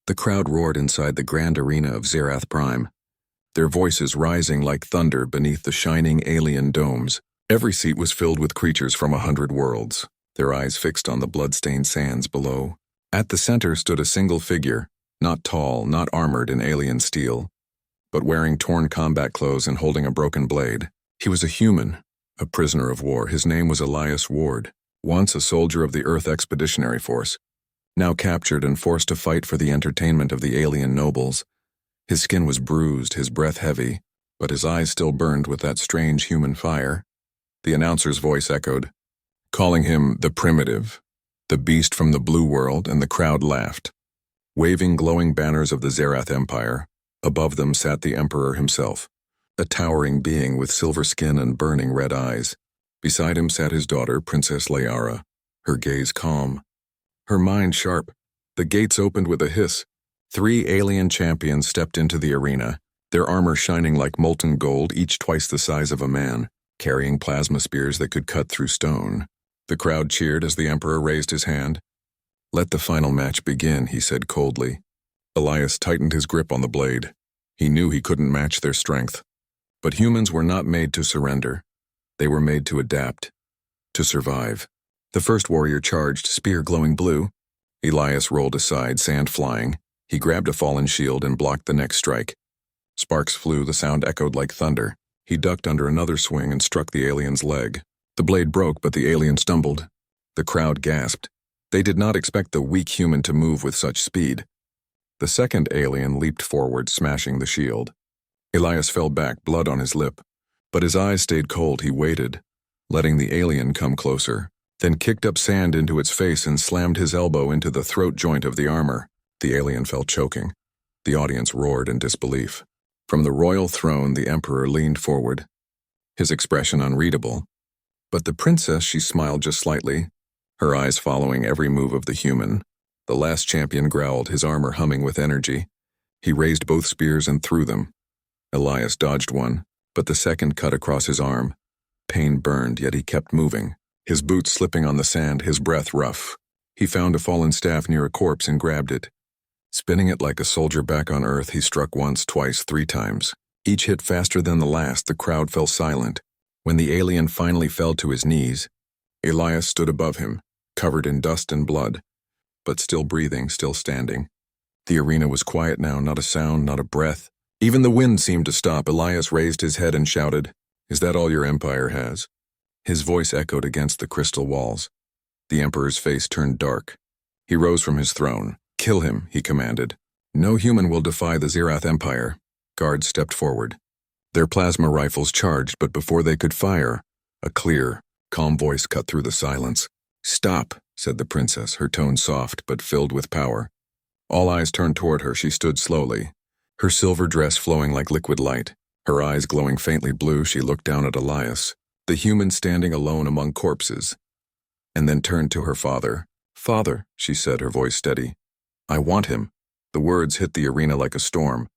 The crowd roared inside the grand arena of Xerath Prime, their voices rising like thunder beneath the shining alien domes. Every seat was filled with creatures from 100 worlds, their eyes fixed on the blood-stained sands below. At the center stood a single figure, not tall, not armored in alien steel, but wearing torn combat clothes and holding a broken blade. He was a human, a prisoner of war. His name was Elias Ward, once a soldier of the Earth Expeditionary Force, now captured and forced to fight for the entertainment of the alien nobles. His skin was bruised, his breath heavy, but his eyes still burned with that strange human fire. The announcer's voice echoed, calling him the Primitive, the beast from the blue world, and the crowd laughed. Waving glowing banners of the Xerath Empire, above them sat the Emperor himself, a towering being with silver skin and burning red eyes. Beside him sat his daughter, Princess Liara, her gaze calm, her mind sharp. The gates opened with a hiss. 3 alien champions stepped into the arena, their armor shining like molten gold, each twice the size of a man, carrying plasma spears that could cut through stone. The crowd cheered as the Emperor raised his hand. "Let the final match begin," he said coldly. Elias tightened his grip on the blade. He knew he couldn't match their strength. But humans were not made to surrender. They were made to adapt, to survive. The first warrior charged, spear glowing blue. Elias rolled aside, sand flying. He grabbed a fallen shield and blocked the next strike. Sparks flew, the sound echoed like thunder. He ducked under another swing and struck the alien's leg. The blade broke, but the alien stumbled. The crowd gasped. They did not expect the weak human to move with such speed. The second alien leaped forward, smashing the shield. Elias fell back, blood on his lip. But his eyes stayed cold. He waited, letting the alien come closer, then kicked up sand into its face and slammed his elbow into the throat joint of the armor. The alien fell choking. The audience roared in disbelief. From the royal throne, the Emperor leaned forward, his expression unreadable. But the princess, she smiled just slightly, her eyes following every move of the human. The last champion growled, his armor humming with energy. He raised both spears and threw them. Elias dodged one, but the second cut across his arm. Pain burned, yet he kept moving, his boots slipping on the sand, his breath rough. He found a fallen staff near a corpse and grabbed it. Spinning it like a soldier back on Earth, he struck once, twice, 3 times. Each hit faster than the last. The crowd fell silent. When the alien finally fell to his knees, Elias stood above him, covered in dust and blood, but still breathing, still standing. The arena was quiet now, not a sound, not a breath. Even the wind seemed to stop. Elias raised his head and shouted, "Is that all your empire has?" His voice echoed against the crystal walls. The Emperor's face turned dark. He rose from his throne. "Kill him," he commanded. "No human will defy the Xerath Empire." Guards stepped forward. Their plasma rifles charged, but before they could fire, a clear, calm voice cut through the silence. "Stop," said the princess, her tone soft but filled with power. All eyes turned toward her. She stood slowly, her silver dress flowing like liquid light. Her eyes glowing faintly blue, she looked down at Elias, the human standing alone among corpses, and then turned to her father. "Father," she said, her voice steady. "I want him." The words hit the arena like a storm.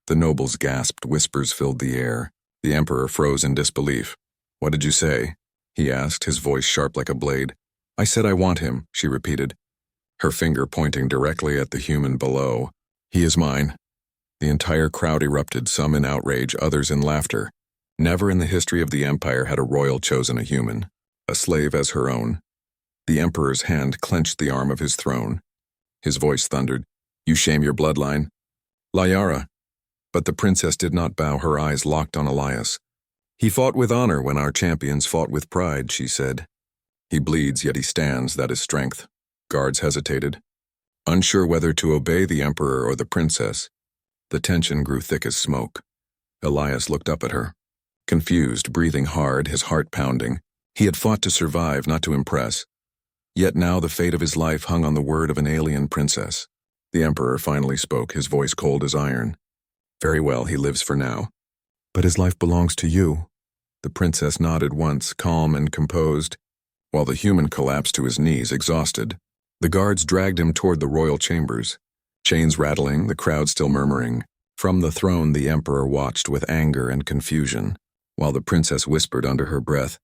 The nobles gasped, whispers filled the air. The Emperor froze in disbelief. "What did you say?" he asked, his voice sharp like a blade. "I said I want him," she repeated, her finger pointing directly at the human below. "He is mine." The entire crowd erupted, some in outrage, others in laughter. Never in the history of the Empire had a royal chosen a human, a slave as her own. The Emperor's hand clenched the arm of his throne. His voice thundered, "You shame your bloodline." "Liara." But the princess did not bow, her eyes locked on Elias. "He fought with honor when our champions fought with pride," she said. "He bleeds, yet he stands, that is strength." Guards hesitated, unsure whether to obey the Emperor or the princess. The tension grew thick as smoke. Elias looked up at her, confused, breathing hard, his heart pounding. He had fought to survive, not to impress. Yet now the fate of his life hung on the word of an alien princess. The Emperor finally spoke, his voice cold as iron. "Very well, he lives for now. But his life belongs to you." The princess nodded once, calm and composed, while the human collapsed to his knees, exhausted. The guards dragged him toward the royal chambers, chains rattling, the crowd still murmuring. From the throne, the Emperor watched with anger and confusion, while the princess whispered under her breath,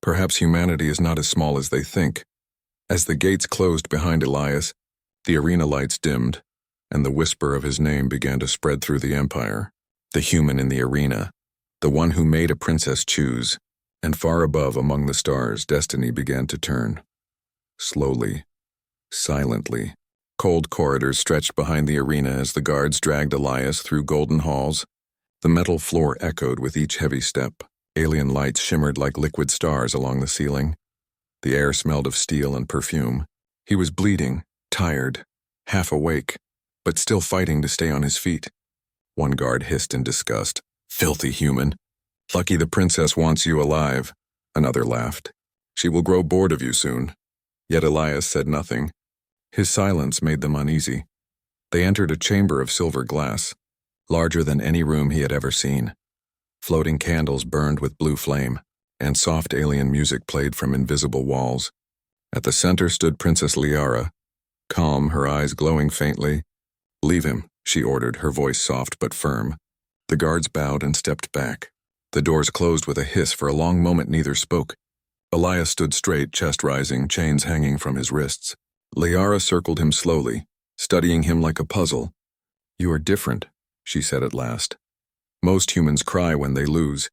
"Perhaps humanity is not as small as they think." As the gates closed behind Elias, the arena lights dimmed. and the whisper of his name began to spread through the empire. The human in the arena, the one who made a princess choose, and far above among the stars, destiny began to turn. Slowly, silently. Cold corridors stretched behind the arena as the guards dragged Elias through golden halls. The metal floor echoed with each heavy step. Alien lights shimmered like liquid stars along the ceiling. The air smelled of steel and perfume. He was bleeding, tired, half awake, but still fighting to stay on his feet. One guard hissed in disgust. "Filthy human. Lucky the princess wants you alive." Another laughed. "She will grow bored of you soon." Yet Elias said nothing. His silence made them uneasy. They entered a chamber of silver glass, larger than any room he had ever seen. Floating candles burned with blue flame, and soft alien music played from invisible walls. At the center stood Princess Liara, calm, her eyes glowing faintly. "Leave him," she ordered, her voice soft but firm. The guards bowed and stepped back. The doors closed with a hiss. For a long moment neither spoke. Elias stood straight, chest rising, chains hanging from his wrists. Liara circled him slowly, studying him like a puzzle. "You are different," she said at last. "Most humans cry when they lose.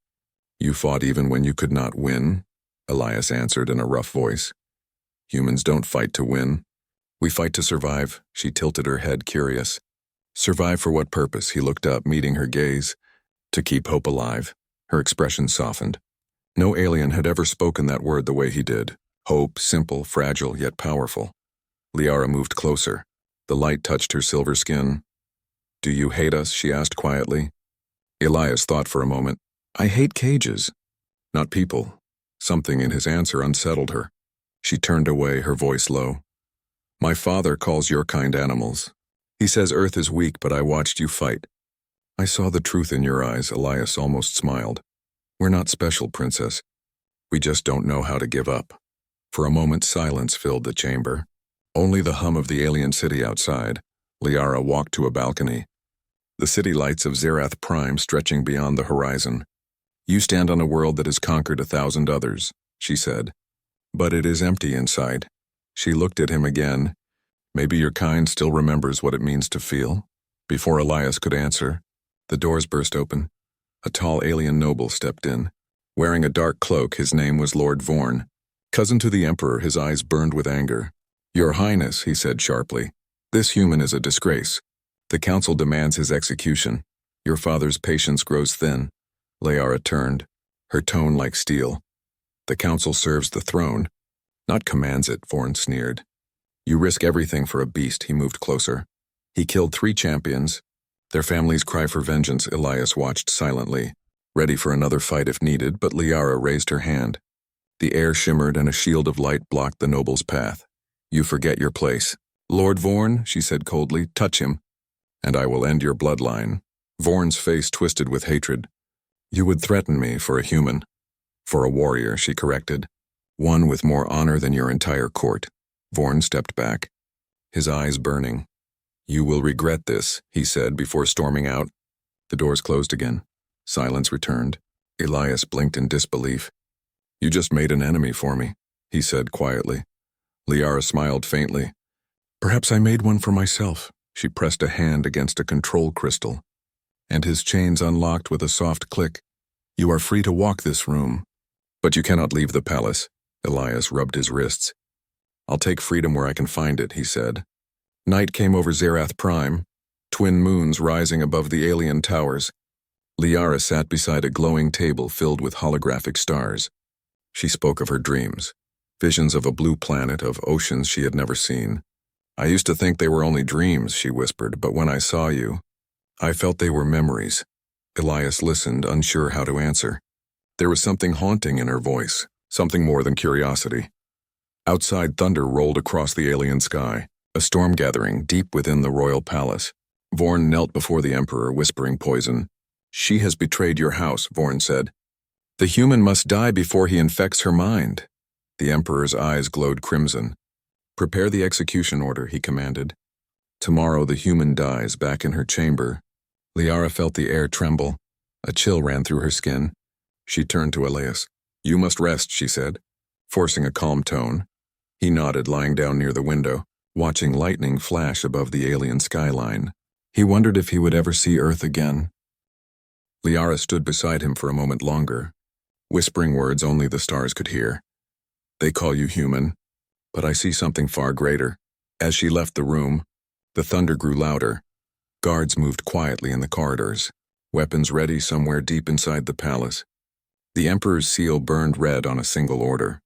You fought even when you could not win," Elias answered in a rough voice. "Humans don't fight to win. We fight to survive." She tilted her head, curious. "Survive for what purpose?" He looked up, meeting her gaze. "To keep hope alive." Her expression softened. No alien had ever spoken that word the way he did. Hope, simple, fragile, yet powerful. Liara moved closer. The light touched her silver skin. "Do you hate us?" she asked quietly. Elias thought for a moment. "I hate cages, not people." Something in his answer unsettled her. She turned away, her voice low. "My father calls your kind animals. He says Earth is weak, but I watched you fight." "I saw the truth in your eyes," Elias almost smiled. "We're not special, Princess. We just don't know how to give up." For a moment silence filled the chamber. Only the hum of the alien city outside. Liara walked to a balcony. The city lights of Xerath Prime stretching beyond the horizon. "You stand on a world that has conquered 1,000 others," she said. "But it is empty inside." She looked at him again. "Maybe your kind still remembers what it means to feel?" Before Elias could answer, the doors burst open. A tall alien noble stepped in. Wearing a dark cloak, his name was Lord Vorn. Cousin to the Emperor, his eyes burned with anger. "Your Highness," he said sharply, "this human is a disgrace. The council demands his execution. Your father's patience grows thin." Liara turned, her tone like steel. "The council serves the throne, not commands it," Vorn sneered. "You risk everything for a beast." He moved closer. "He killed 3 champions. Their families cry for vengeance." Elias watched silently, ready for another fight if needed, but Liara raised her hand. The air shimmered and a shield of light blocked the noble's path. "You forget your place." "Lord Vorn," she said coldly, "touch him, and I will end your bloodline." Vorn's face twisted with hatred. "You would threaten me for a human." "For a warrior," she corrected. "One with more honor than your entire court." Vorn stepped back, his eyes burning. "You will regret this," he said before storming out. The doors closed again. Silence returned. Elias blinked in disbelief. "You just made an enemy for me," he said quietly. Liara smiled faintly. "Perhaps I made one for myself." She pressed a hand against a control crystal, and his chains unlocked with a soft click. "You are free to walk this room, but you cannot leave the palace." Elias rubbed his wrists. "I'll take freedom where I can find it," he said. Night came over Xerath Prime, twin moons rising above the alien towers. Liara sat beside a glowing table filled with holographic stars. She spoke of her dreams, visions of a blue planet, of oceans she had never seen. "I used to think they were only dreams," she whispered, "but when I saw you, I felt they were memories." Elias listened, unsure how to answer. There was something haunting in her voice, something more than curiosity. Outside, thunder rolled across the alien sky, a storm gathering deep within the royal palace. Vorn knelt before the Emperor, whispering poison. "She has betrayed your house," Vorn said. "The human must die before he infects her mind." The Emperor's eyes glowed crimson. "Prepare the execution order," he commanded. "Tomorrow the human dies back in her chamber." Liara felt the air tremble. A chill ran through her skin. She turned to Elias. "You must rest," she said, forcing a calm tone. He nodded, lying down near the window. watching lightning flash above the alien skyline. He wondered if he would ever see Earth again. Liara stood beside him for a moment longer, whispering words only the stars could hear. "They call you human, but I see something far greater." As she left the room, the thunder grew louder. Guards moved quietly in the corridors, weapons ready somewhere deep inside the palace. The Emperor's seal burned red on a single order: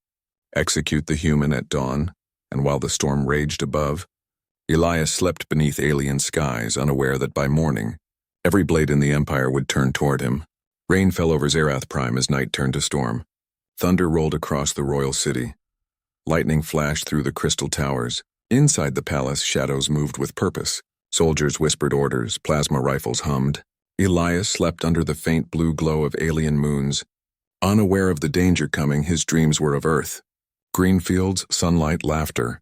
execute the human at dawn. And while the storm raged above, Elias slept beneath alien skies, unaware that by morning, every blade in the Empire would turn toward him. Rain fell over Xerath Prime as night turned to storm. Thunder rolled across the royal city. Lightning flashed through the crystal towers. Inside the palace, shadows moved with purpose. Soldiers whispered orders, plasma rifles hummed. Elias slept under the faint blue glow of alien moons. Unaware of the danger coming, his dreams were of Earth. Green fields, sunlight, laughter.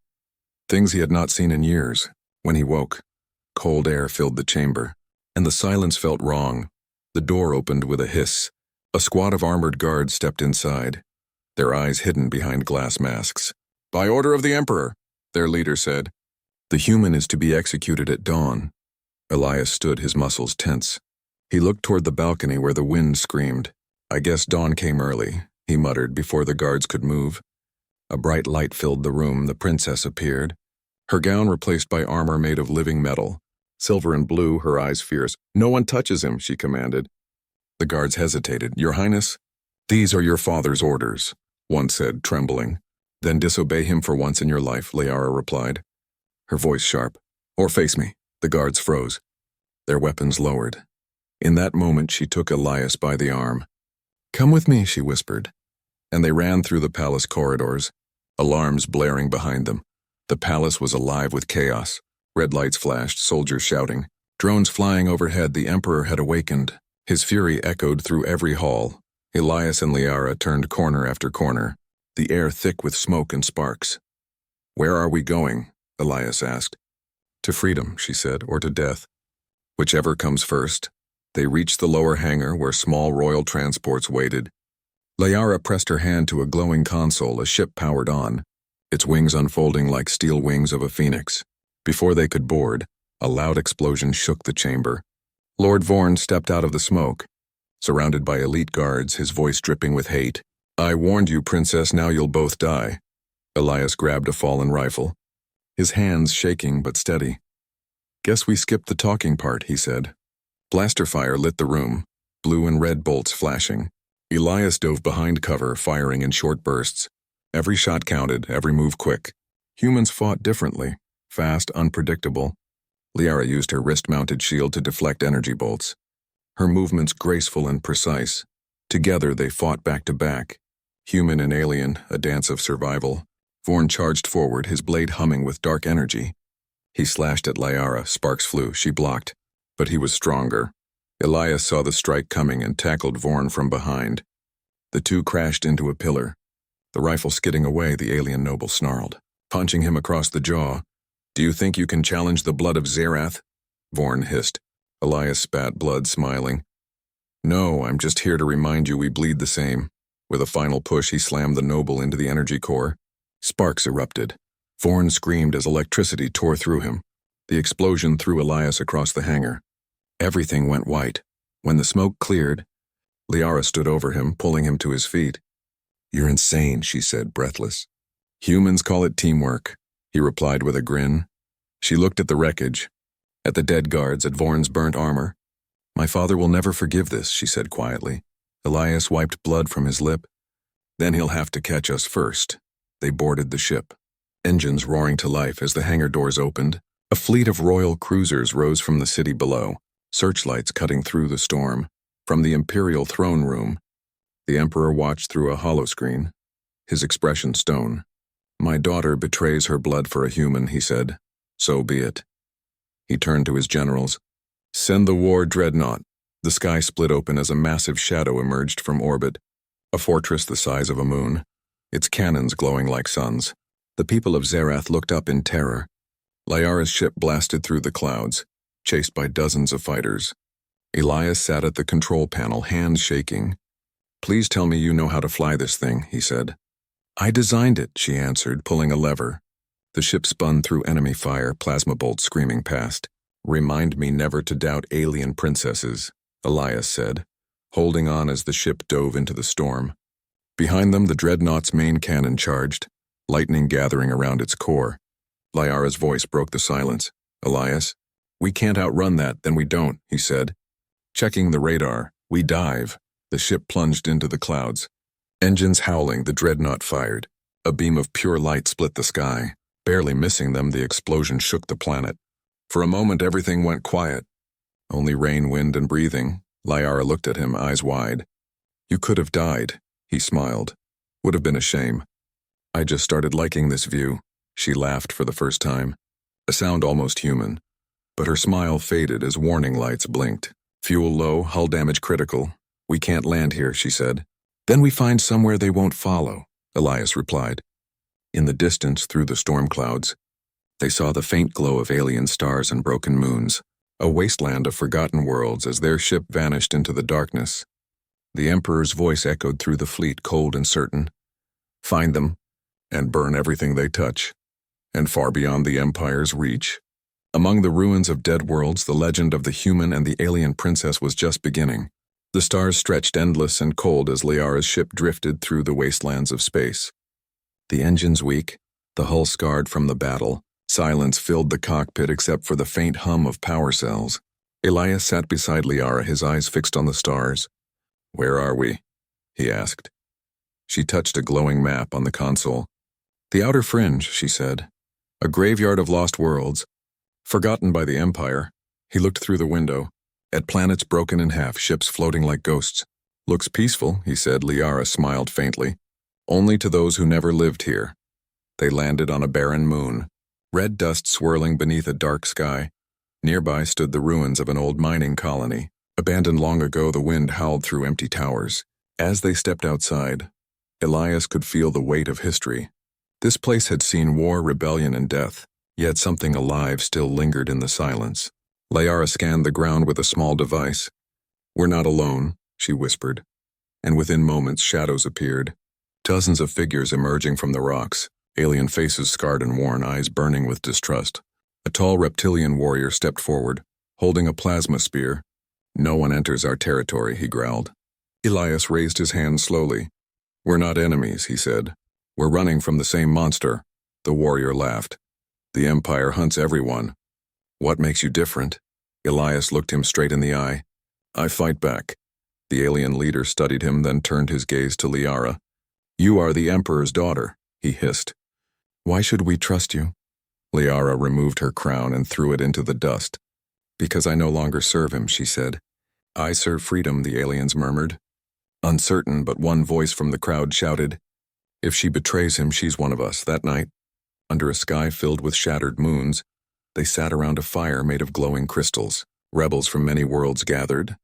Things he had not seen in years. When he woke, cold air filled the chamber, and the silence felt wrong. The door opened with a hiss. A squad of armored guards stepped inside, their eyes hidden behind glass masks. "By order of the Emperor," their leader said. "The human is to be executed at dawn." Elias stood, his muscles tense. He looked toward the balcony where the wind screamed. "I guess dawn came early," he muttered before the guards could move. A bright light filled the room. The princess appeared, her gown replaced by armor made of living metal. Silver and blue, her eyes fierce. "No one touches him," she commanded. The guards hesitated. "Your Highness, these are your father's orders," one said, trembling. "Then disobey him for once in your life," Liara replied, her voice sharp. "Or face me." The guards froze, their weapons lowered. In that moment, she took Elias by the arm. "Come with me," she whispered, and they ran through the palace corridors, alarms blaring behind them. The palace was alive with chaos. Red lights flashed, soldiers shouting, drones flying overhead. The Emperor had awakened. His fury echoed through every hall. Elias and Liara turned corner after corner, the air thick with smoke and sparks. "Where are we going?" Elias asked. "To freedom," she said, "or to death. Whichever comes first." They reached the lower hangar where small royal transports waited. Liara pressed her hand to a glowing console. A ship powered on, its wings unfolding like steel wings of a phoenix. Before they could board, a loud explosion shook the chamber. Lord Vorn stepped out of the smoke, surrounded by elite guards, his voice dripping with hate. "I warned you, Princess, now you'll both die." Elias grabbed a fallen rifle, his hands shaking but steady. "Guess we skipped the talking part," he said. Blaster fire lit the room, blue and red bolts flashing. Elias dove behind cover, firing in short bursts. Every shot counted, every move quick. Humans fought differently, fast, unpredictable. Liara used her wrist-mounted shield to deflect energy bolts, her movements graceful and precise. Together they fought back to back. Human and alien, a dance of survival. Vorn charged forward, his blade humming with dark energy. He slashed at Liara, sparks flew, she blocked. But he was stronger. Elias saw the strike coming and tackled Vorn from behind. The two crashed into a pillar. The rifle skidding away, the alien noble snarled, punching him across the jaw. "Do you think you can challenge the blood of Xerath?" Vorn hissed. Elias spat blood, smiling. "No, I'm just here to remind you we bleed the same." With a final push, he slammed the noble into the energy core. Sparks erupted. Vorn screamed as electricity tore through him. The explosion threw Elias across the hangar. Everything went white. When the smoke cleared, Liara stood over him, pulling him to his feet. "You're insane," she said, breathless. "Humans call it teamwork," he replied with a grin. She looked at the wreckage, at the dead guards, at Vorn's burnt armor. "My father will never forgive this," she said quietly. Elias wiped blood from his lip. "Then he'll have to catch us first." They boarded the ship, engines roaring to life as the hangar doors opened. A fleet of royal cruisers rose from the city below, searchlights cutting through the storm. From the imperial throne room, the Emperor watched through a holoscreen, his expression stone. "My daughter betrays her blood for a human," he said. "So be it." He turned to his generals. "Send the war dreadnought." The sky split open as a massive shadow emerged from orbit, a fortress the size of a moon, its cannons glowing like suns. The people of Xerath looked up in terror. Liara's ship blasted through the clouds, chased by dozens of fighters. Elias sat at the control panel, hands shaking. "Please tell me you know how to fly this thing," he said. "I designed it," she answered, pulling a lever. The ship spun through enemy fire, plasma bolts screaming past. "Remind me never to doubt alien princesses," Elias said, holding on as the ship dove into the storm. Behind them, the dreadnought's main cannon charged, lightning gathering around its core. Liara's voice broke the silence. "Elias, we can't outrun that, then we don't," he said. Checking the radar, "We dive." The ship plunged into the clouds. Engines howling, the dreadnought fired. A beam of pure light split the sky. Barely missing them, the explosion shook the planet. For a moment, everything went quiet. Only rain, wind, and breathing. Liara looked at him, eyes wide. "You could have died," he smiled. "Would have been a shame." "I just started liking this view." She laughed for the first time, a sound almost human. But her smile faded as warning lights blinked. "Fuel low, hull damage critical. We can't land here," she said. "Then we find somewhere they won't follow," Elias replied. In the distance, through the storm clouds, they saw the faint glow of alien stars and broken moons, a wasteland of forgotten worlds as their ship vanished into the darkness. The Emperor's voice echoed through the fleet, cold and certain. "Find them, and burn everything they touch." And far beyond the Empire's reach, among the ruins of dead worlds, the legend of the human and the alien princess was just beginning. The stars stretched endless and cold as Liara's ship drifted through the wastelands of space. The engines weak, the hull scarred from the battle. Silence filled the cockpit except for the faint hum of power cells. Elias sat beside Liara, his eyes fixed on the stars. "Where are we?" he asked. She touched a glowing map on the console. "The outer fringe," she said. "A graveyard of lost worlds, forgotten by the Empire." He looked through the window, at planets broken in half, ships floating like ghosts. "Looks peaceful," he said. Liara smiled faintly. "Only to those who never lived here." They landed on a barren moon, red dust swirling beneath a dark sky. Nearby stood the ruins of an old mining colony, abandoned long ago. The wind howled through empty towers. As they stepped outside, Elias could feel the weight of history. This place had seen war, rebellion, and death, yet something alive still lingered in the silence. Liara scanned the ground with a small device. "We're not alone," she whispered, and within moments shadows appeared. Dozens of figures emerging from the rocks, alien faces scarred and worn, eyes burning with distrust. A tall reptilian warrior stepped forward, holding a plasma spear. "No one enters our territory," he growled. Elias raised his hand slowly. "We're not enemies," he said. "We're running from the same monster." The warrior laughed. "The Empire hunts everyone." "What makes you different?" Elias looked him straight in the eye. "I fight back." The alien leader studied him, then turned his gaze to Liara. "You are the Emperor's daughter," he hissed. "Why should we trust you?" Liara removed her crown and threw it into the dust. "Because I no longer serve him," she said. "I serve freedom," the aliens murmured. Uncertain, but one voice from the crowd shouted, "If she betrays him, she's one of us." That night, under a sky filled with shattered moons, they sat around a fire made of glowing crystals. Rebels from many worlds gathered,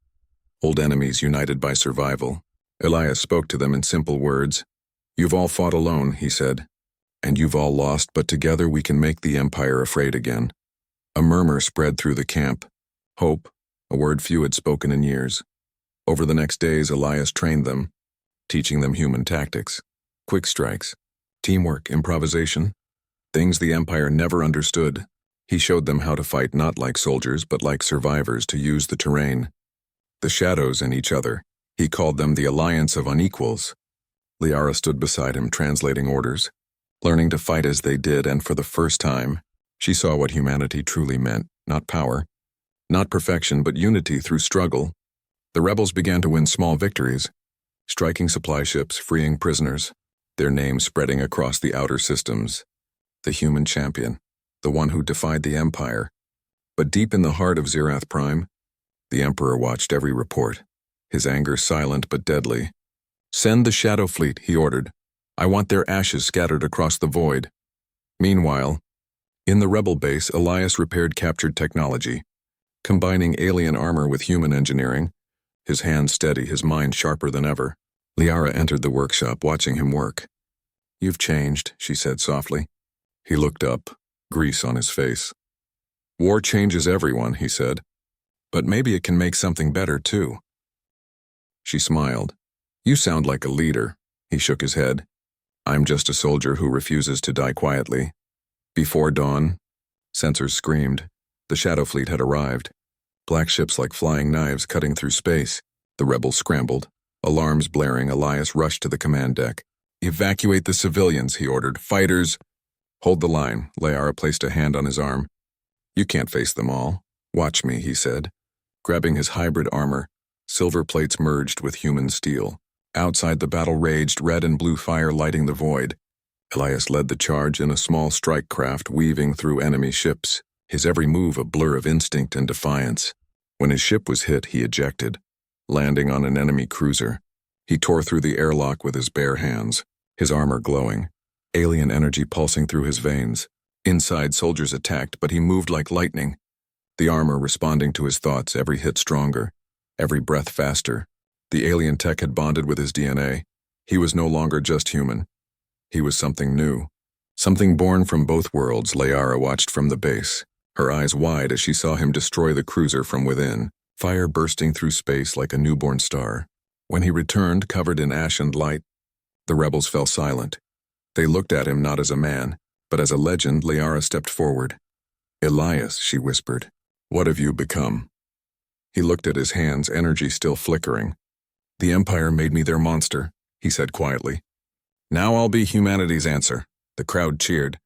old enemies united by survival. Elias spoke to them in simple words. "You've all fought alone," he said, "and you've all lost, but together we can make the Empire afraid again." A murmur spread through the camp. Hope, a word few had spoken in years. Over the next days, Elias trained them, teaching them human tactics, quick strikes, teamwork, improvisation, things the Empire never understood. He showed them how to fight not like soldiers, but like survivors, to use the terrain, the shadows, and each other. He called them the Alliance of Unequals. Liara stood beside him, translating orders, learning to fight as they did, and for the first time, she saw what humanity truly meant. Not power, not perfection, but unity through struggle. The rebels began to win small victories, striking supply ships, freeing prisoners, their names spreading across the outer systems. The human champion, the one who defied the Empire. But deep in the heart of Xerath Prime, the Emperor watched every report, his anger silent but deadly. "Send the Shadow Fleet," he ordered. "I want their ashes scattered across the void." Meanwhile, in the rebel base, Elias repaired captured technology, combining alien armor with human engineering, his hands steady, his mind sharper than ever. Liara entered the workshop, watching him work. "You've changed," she said softly. He looked up, grease on his face. "War changes everyone," he said. "But maybe it can make something better, too." She smiled. "You sound like a leader." He shook his head. "I'm just a soldier who refuses to die quietly." Before dawn, sensors screamed. The Shadow Fleet had arrived. Black ships like flying knives cutting through space. The rebels scrambled. Alarms blaring, Elias rushed to the command deck. "Evacuate the civilians," he ordered. "Fighters!" "Hold the line." Liara placed a hand on his arm. "You can't face them all. Watch me," he said. Grabbing his hybrid armor, silver plates merged with human steel. Outside, the battle raged, red and blue fire lighting the void. Elias led the charge in a small strike craft weaving through enemy ships, his every move a blur of instinct and defiance. When his ship was hit, he ejected, landing on an enemy cruiser. He tore through the airlock with his bare hands, his armor glowing, alien energy pulsing through his veins. Inside, soldiers attacked, but he moved like lightning, the armor responding to his thoughts, every hit stronger, every breath faster. The alien tech had bonded with his DNA. He was no longer just human. He was something new. Something born from both worlds. Liara watched from the base, her eyes wide as she saw him destroy the cruiser from within, fire bursting through space like a newborn star. When he returned, covered in ash and light, the rebels fell silent. They looked at him not as a man, but as a legend. Liara stepped forward. "Elias," she whispered, "what have you become?" He looked at his hands, energy still flickering. "The Empire made me their monster," he said quietly. "Now I'll be humanity's answer." The crowd cheered.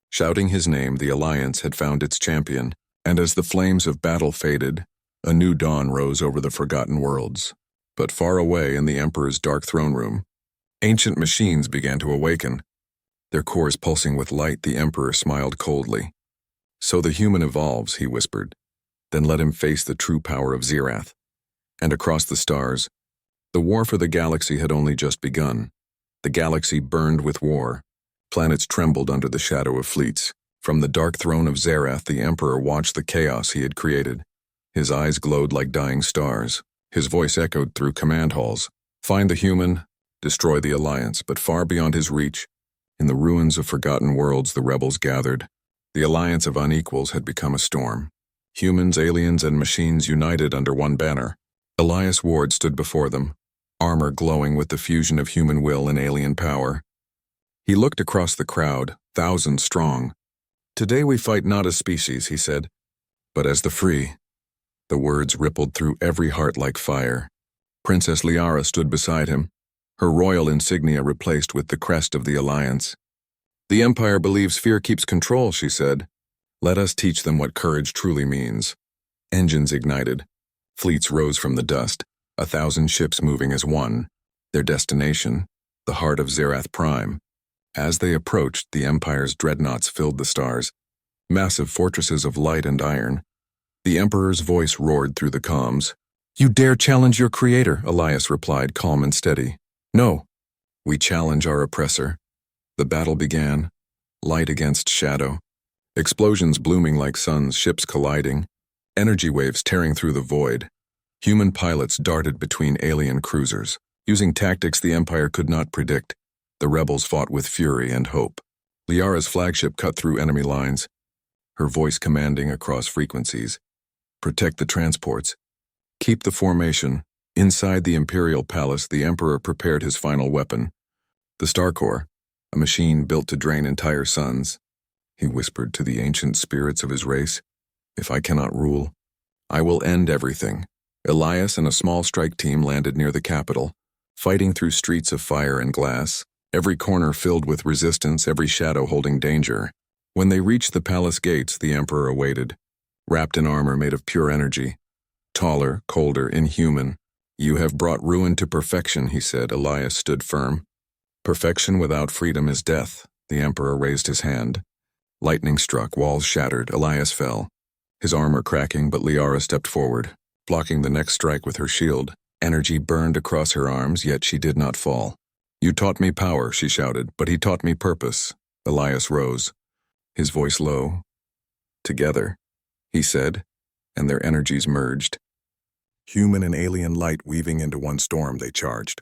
Shouting his name, the Alliance had found its champion, and as the flames of battle faded, a new dawn rose over the forgotten worlds. But far away in the Emperor's dark throne room, ancient machines began to awaken. Their cores pulsing with light, the Emperor smiled coldly. "So the human evolves," he whispered. "Then let him face the true power of Xerath." And across the stars, the war for the galaxy had only just begun. The galaxy burned with war. Planets trembled under the shadow of fleets. From the dark throne of Xerath, the Emperor watched the chaos he had created. His eyes glowed like dying stars. His voice echoed through command halls. "Find the human, destroy the Alliance." But far beyond his reach, in the ruins of forgotten worlds, the rebels gathered. The alliance of unequals had become a storm. Humans, aliens, and machines united under one banner. Elias Ward stood before them, armor glowing with the fusion of human will and alien power. He looked across the crowd, thousands strong. "Today we fight not as species," he said, "but as the free." The words rippled through every heart like fire. Princess Liara stood beside him, her royal insignia replaced with the crest of the Alliance. "The Empire believes fear keeps control," she said. "Let us teach them what courage truly means." Engines ignited. Fleets rose from the dust, 1,000 ships moving as one. Their destination, the heart of Xerath Prime. As they approached, the Empire's dreadnoughts filled the stars, massive fortresses of light and iron. The Emperor's voice roared through the comms. "You dare challenge your creator," Elias replied, calm and steady. "No, we challenge our oppressor." The battle began, light against shadow. Explosions blooming like suns, ships colliding, energy waves tearing through the void. Human pilots darted between alien cruisers. Using tactics the Empire could not predict, the rebels fought with fury and hope. Liara's flagship cut through enemy lines, her voice commanding across frequencies. "Protect the transports. Keep the formation." Inside the Imperial Palace, the Emperor prepared his final weapon. The Star Core, a machine built to drain entire suns. He whispered to the ancient spirits of his race, "If I cannot rule, I will end everything." Elias and a small strike team landed near the capital, fighting through streets of fire and glass, every corner filled with resistance, every shadow holding danger. When they reached the palace gates, the Emperor awaited, wrapped in armor made of pure energy. Taller, colder, inhuman. "You have brought ruin to perfection," he said. Elias stood firm. "Perfection without freedom is death." The Emperor raised his hand. Lightning struck, walls shattered, Elias fell, his armor cracking, but Liara stepped forward, blocking the next strike with her shield. Energy burned across her arms, yet she did not fall. "You taught me power," she shouted, "but he taught me purpose." Elias rose, his voice low. "Together," he said, and their energies merged. Human and alien light weaving into one storm, they charged.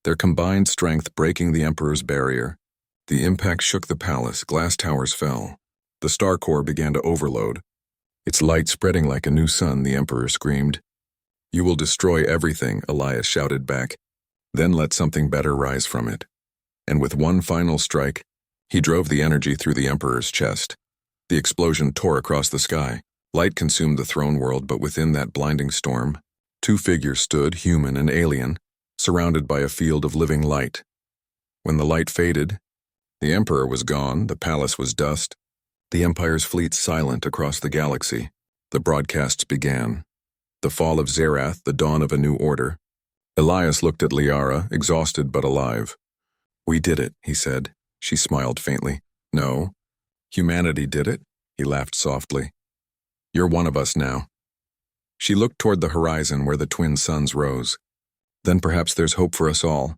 Their combined strength breaking the Emperor's barrier. The impact shook the palace, glass towers fell. The Star Core began to overload. Its light spreading like a new sun, the Emperor screamed. "You will destroy everything," Elias shouted back. "Then let something better rise from it." And with one final strike, He drove the energy through the Emperor's chest. The explosion tore across the sky. Light consumed the throne world, but within that blinding storm, two figures stood, human and alien, surrounded by a field of living light. When the light faded, the Emperor was gone, the palace was dust, the Empire's fleet silent across the galaxy. The broadcasts began. The fall of Xerath, the dawn of a new order. Elias looked at Liara, exhausted but alive. "We did it," he said. She smiled faintly. "No. Humanity did it," he laughed softly. "You're one of us now." She looked toward the horizon where the twin suns rose. "Then perhaps there's hope for us all."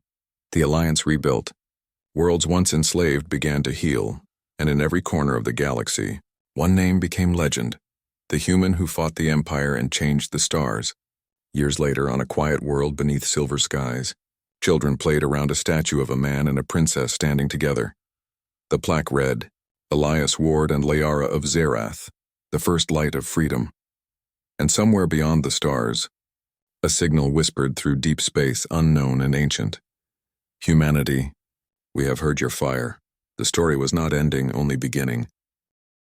The Alliance rebuilt. Worlds once enslaved began to heal, and in every corner of the galaxy, one name became legend: the human who fought the Empire and changed the stars. Years later, on a quiet world beneath silver skies, children played around a statue of a man and a princess standing together. The plaque read, "Elias Ward and Liara of Xerath, the first light of freedom." And somewhere beyond the stars, a signal whispered through deep space, unknown and ancient. "Humanity, we have heard your fire." The story was not ending, only beginning.